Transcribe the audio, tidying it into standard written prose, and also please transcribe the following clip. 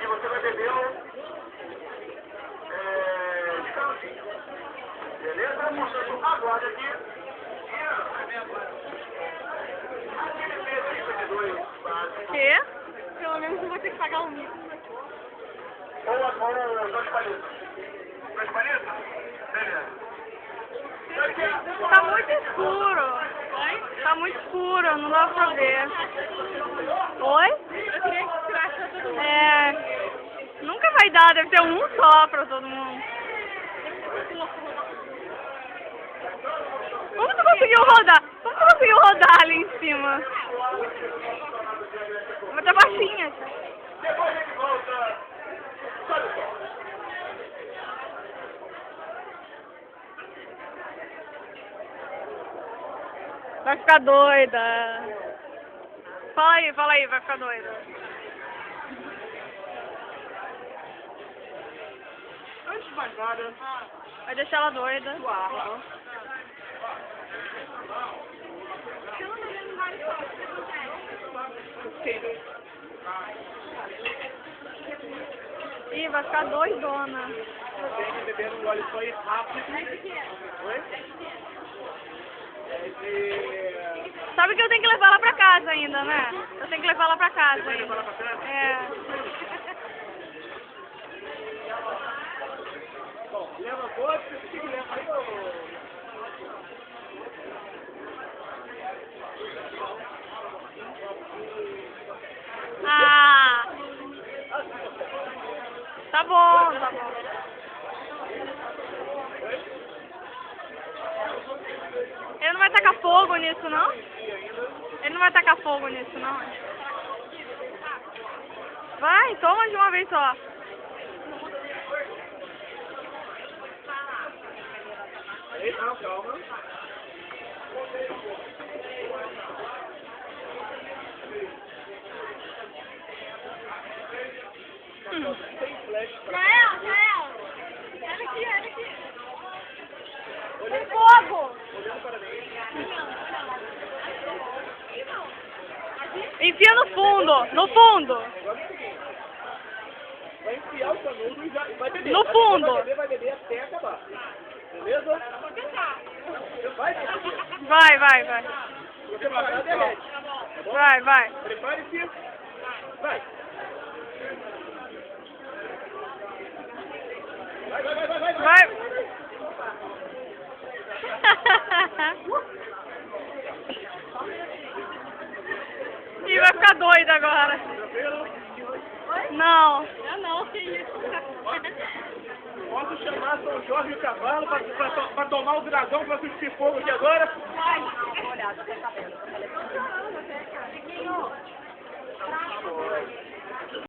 E você vai beber de canudinho. Beleza? Aguarde aqui. Quê? Pelo menos não vou ter que pagar o mico. Ou dois palitos. Dois palitos? Beleza. Tá muito escuro. Tá muito escuro, não dá pra ver. Oi? Eu queria que tirasse pra todo mundo. Nunca vai dar, deve ter um só pra todo mundo. Como tu conseguiu rodar? Como tu conseguiu rodar ali em cima? Mas tá baixinha. Depois a gente volta. Vai ficar doida. Fala aí, vai ficar doida. Antes de mais nada, Vai deixar ela doida. suar. Ih, vai ficar doidona. Tem bebendo um gole só e rápido. Oi? É de... Sabe que eu tenho que levar ela pra casa ainda, né? Eu tenho que levar ela pra casa Vai levar ainda. ela pra casa? É. Bom, leva vodka, o que leva aí, ô? Ah! Tá bom, tá bom. Ele não vai tacar fogo nisso, não? Ele não vai tacar fogo nisso, não? Vai, toma de uma vez só. Ei, não, calma. Tem flash pra... Jael! Olha aqui. Tem fogo! Olhando para dentro. Enfia no fundo, no fundo. Agora é o seguinte. Vai enfiar o canudo e vai beber. No fundo. Vai beber até acabar. Beleza? Vai beber. Vai. Se você parar, derrete. Tá bom? Vai. Prepare-se. Vai. Vai. Vai. Ih, vai ficar doida agora. Tranquilo? Não. Eu não, que isso. Posso chamar São Jorge e o cavalo para tomar o dragão para substituir fogo aqui agora? Vai. Olha, já tá sabendo.